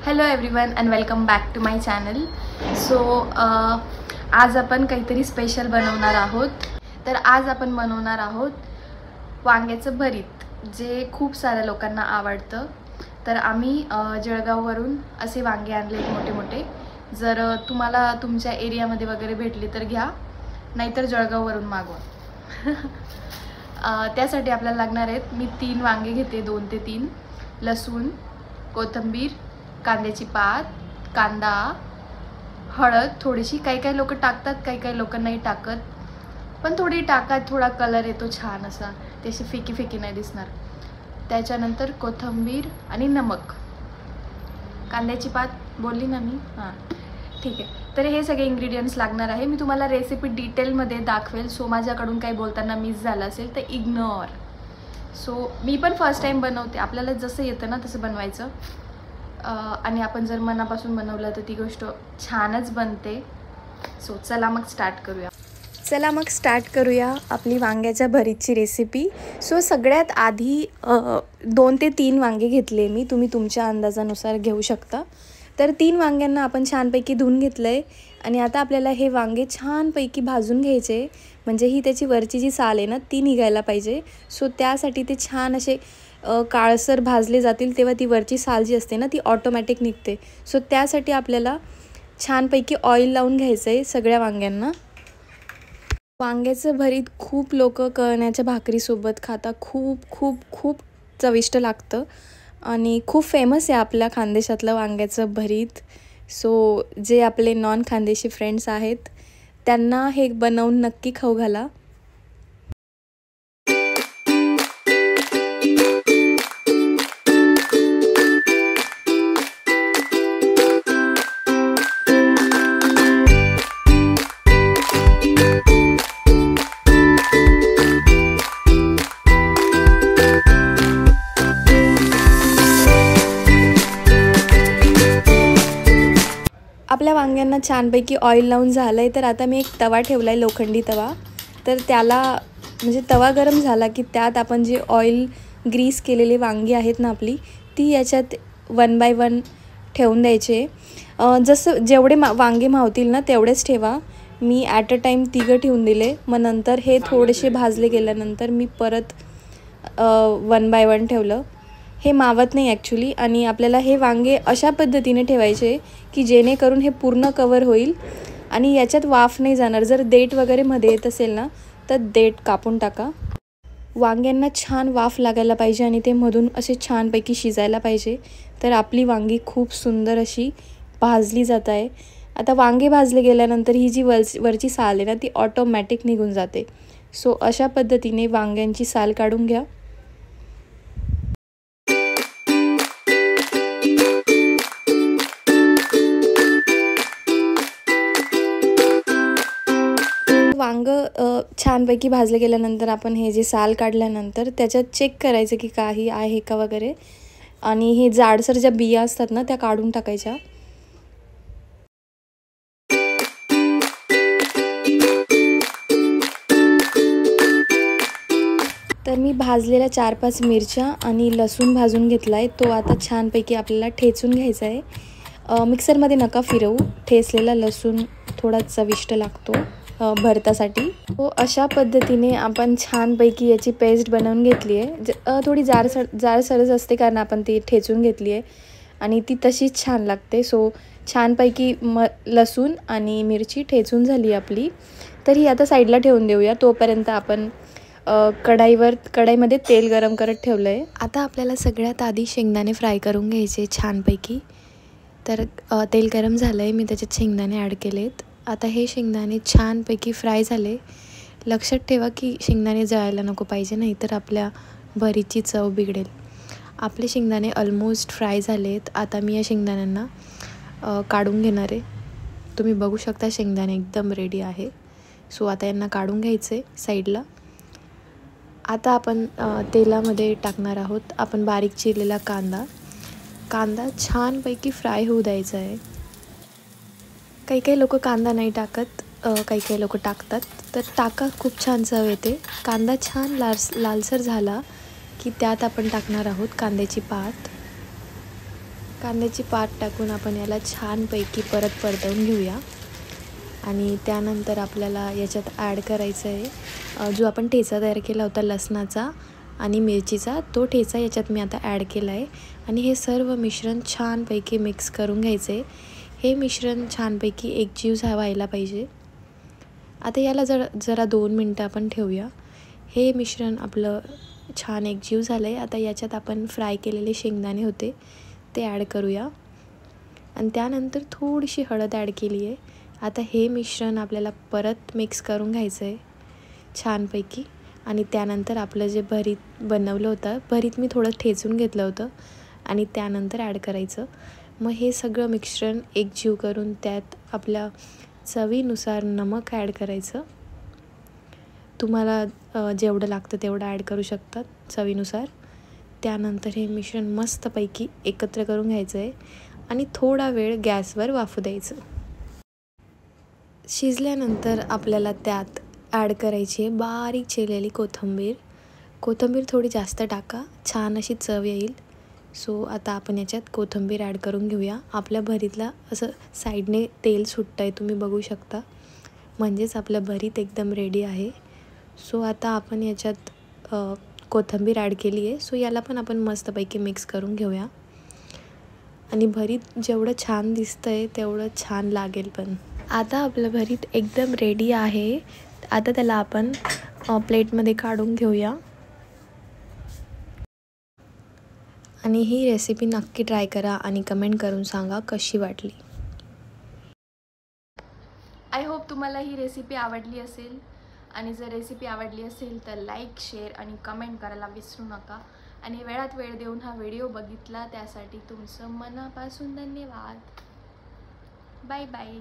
Hello everyone and welcome back to my channel. So आज आपण काहीतरी स्पेशल बनवणार आहोत. तर आज आपण बनवणार आहोत वांग्याचं भरीत, जे खूप साऱ्या लोकांना आवडतं. तर आम्ही जळगाववरून असे वांगे आणले मोठे मोठे. जर तुम्हाला तुमच्या एरियामध्ये वगैरे भेटले तर घ्या, नाहीतर जळगाववरून मागवा. त्यासाठी आपल्याला लागणार आहेत, मी 3 वांगे घेते, 2 ते 3, लसूण, कोथिंबीर, कांद्याची पात, कांदा, हळद थोडीशी. काही लोक टाकतात, काही लोक नाही टाकत, पण थोडी टाका, थोडा कलर येतो छान असा, त्याची फिकी फिकी नाही दिसणार. त्याच्यानंतर कोथिंबीर आणि नमक. कांद्याची पात बोलली ना मी, हां ठीक आहे. तर हे सगळे इंग्रेडियंट्स लागणार आहे. मी तुम्हाला रेसिपी डिटेलमध्ये दाखवेल. सो माझ्याकडून काही बोलताना मिस झालं असेल तर इग्नोर. सो मी पण फर्स्ट टाईम बनवते, आपल्याला जसं येतं ना तसं बनवायचं. आणि आपण जर मनापासून बनवलं तर ती गोष्ट छानच बनते. सो चला मग स्टार्ट करूया आपली वांग्याच्या भरीतची रेसिपी. सो सगळ्यात आधी 2 ते 3 वांगे घेतले मी, तुम्ही तुमच्या अंदाजानुसार घेऊ शकता. तर 3 वांग्यांना आपण छानपैकी धुवून घेतलं आहे. आणि आता आपल्याला हे वांगे छानपैकी भाजून घ्यायचे, म्हणजे ही त्याची वरची जी साल आहे ना ती निघायला पाहिजे. सो त्यासाठी ते छान असे काळसर भाजले जातील, तेव्हा ती वरची साल जी असते ना ती ऑटोमॅटिक निघते. सो त्यासाठी आपल्याला छानपैकी ऑइल लावून घ्यायचं आहे सगळ्या वांग्यांना. वांग्याचं भरीत खूप लोक कळण्याच्या भाकरीसोबत खाता, खूप खूप खूप चविष्ट लागतं आणि खूप फेमस आहे आपल्या खानदेशातलं वांग्याचं भरीत. सो जे आपले नॉन खानदेशी फ्रेंड्स आहेत त्यांना हे बनवून नक्की खाऊ घाला. आपल्या वांग्यांना छानपैकी ऑइल लावून झालं आहे. तर आता मी एक तवा ठेवला आहे, लोखंडी तवा. तर त्याला म्हणजे तवा गरम झाला की त्यात आपण जे ऑइल ग्रीस केलेली वांगी आहेत ना आपली, ती याच्यात 1 बाय 1 ठेवून द्यायचे. जसं जेवढे वांगे मावतील ना तेवढेच ठेवा. मी ॲट अ टाईम 3 ठेवून दिले. मग नंतर हे थोडेसे भाजले गेल्यानंतर मी परत 1 बाय 1 ठेवलं. हे मावत नाही ॲक्च्युली. आणि आपल्याला हे वांगे अशा पद्धतीने ठेवायचे की जेणेकरून हे पूर्ण कवर होईल आणि याच्यात वाफ नाही जाणार. जर देठ वगैरे मध्ये येत असेल ना तर देठ कापून टाका. वांग्यांना छान वाफ लागायला पाहिजे आणि ते मधून असे छानपैकी शिजायला पाहिजे. तर आपली वांगी खूप सुंदर अशी भाजली जात आहे. आता वांगे भाजले गेल्यानंतर ही जी वरची साल आहे ना ती ऑटोमॅटिक निघून जाते. सो अशा पद्धतीने वांग्यांची साल काढून घ्या. वांग छानपैकी भाजले गेल्यानंतर आपण हे जे साल काढल्यानंतर त्याच्यात चेक करायचं की काही आहे का वगैरे. आणि हे जाडसर ज्या बिया असतात ना त्या काढून टाकायच्या. तर मी भाजलेल्या 4-5 मिरच्या आणि लसूण भाजून घेतला आहे. तो आता छानपैकी आपल्याला ठेचून घ्यायचा आहे. मिक्सरमध्ये नका फिरवू, ठेचलेला लसूण थोडा चविष्ट लागतो भरतासाठी. तो अशा पद्धतीने आपण छानपैकी याची पेस्ट बनवून घेतली आहे. थोडी जाडसरच असते कारण आपण ती ठेचून घेतली आहे आणि ती तशीच छान लागते. सो छानपैकी लसूण आणि मिरची ठेचून झाली आपली. तर ही आता साईडला ठेवून देऊया. तोपर्यंत आपण कढईमध्ये तेल गरम करत ठेवलं आहे. आता आपल्याला सगळ्यात आधी शेंगदाणे फ्राय करून घ्यायचे छानपैकी. तर तेल गरम झालं आहे, मी त्याच्यात शेंगदाणे ॲड केलेत. आता हे शेंगदाणे छानपैकी फ्राय झाले. लक्षात ठेवा की शेंगदाणे जळायला नको पाहिजे, नाहीतर आपल्या भरीतची चव बिघडेल. आपले शेंगदाणे ऑलमोस्ट फ्राय झालेत. आता मी या शेंगदाण्यांना काढून घेणार आहे. तुम्ही बघू शकता शेंगदाणे एकदम रेडी आहे. सो आता यांना काढून घ्यायचे साईडला. आता आपण तेलामध्ये टाकणार आहोत आपण बारीक चिरलेला कांदा छानपैकी फ्राय होऊ द्यायचा आहे. काही लोक कांदा नाही टाकत, काही लोक टाकतात. तर टाका, खूप छान चव येते. कांदा छान लालसर झाला की त्यात आपण टाकणार आहोत कांद्याची पात. कांद्याची पात टाकून आपण याला छानपैकी परत परतवून घेऊया. आणि त्यानंतर आपल्याला याच्यात ॲड करायचं आहे जो आपण ठेचा तयार केला होता लसणाचा आणि मिरचीचा, तो ठेचा याच्यात मी आता ॲड केला आहे. आणि हे सर्व मिश्रण छानपैकी मिक्स करून घ्यायचं आहे. हे मिश्रण छानपैकी एकजीव व्हायला पाहिजे. आता याला जरा 2 मिनटं आपण ठेवूया. हे मिश्रण आपलं छान एकजीव झालं आहे. आता याच्यात आपण फ्राय केलेले शेंगदाणे होते ते ॲड करूया. आणि त्यानंतर थोडीशी हळद ॲड केली आहे. आता हे मिश्रण आपल्याला परत मिक्स करून घ्यायचं आहे छानपैकी. आणि त्यानंतर आपलं जे भरीत बनवलं होतं, भरीत मी थोडं ठेचून घेतलं होतं आणि त्यानंतर ॲड करायचं. मग हे सगळं मिश्रण एकजीव करून त्यात आपल्या चवीनुसार नमक ॲड करायचं. तुम्हाला जेवढं लागतं तेवढं ॲड करू शकतात चवीनुसार. त्यानंतर हे मिश्रण मस्तपैकी एकत्र करून घ्यायचं आहे आणि थोडा वेळ गॅसवर वाफू द्यायचं. शिजल्यानंतर आपल्याला त्यात ॲड करायची आहे बारीक चिरलेली कोथिंबीर थोडी जास्त टाका, छान अशी चव येईल. सो आता आपण याच्यात कोथिंबीर ॲड करून घेऊया. आपल्या भरीतला असं साईडने तेल सुटतं आहे, तुम्ही बघू शकता. म्हणजेच आपलं भरीत एकदम रेडी आहे. सो आता आपण याच्यात कोथिंबीर ॲड केली आहे. सो याला पण आपण मस्तपैकी मिक्स करून घेऊया. आणि भरीत जेवढं छान दिसतं आहे तेवढं छान लागेल पण. आता आपलं भरीत एकदम रेडी आहे. आता त्याला आपण प्लेटमध्ये काढून घेऊया. आणि ही रेसिपी नक्की ट्राय करा आणि कमेंट करून सांगा कशी वाटली. आय होप तुम्हाला ही रेसिपी आवडली असेल. आणि जर रेसिपी आवडली असेल तर लाईक, शेअर आणि कमेंट करायला विसरू नका. आणि वेळात वेळ देऊन हा व्हिडिओ बघितला त्यासाठी तुमचं मनापासून धन्यवाद. Bye bye.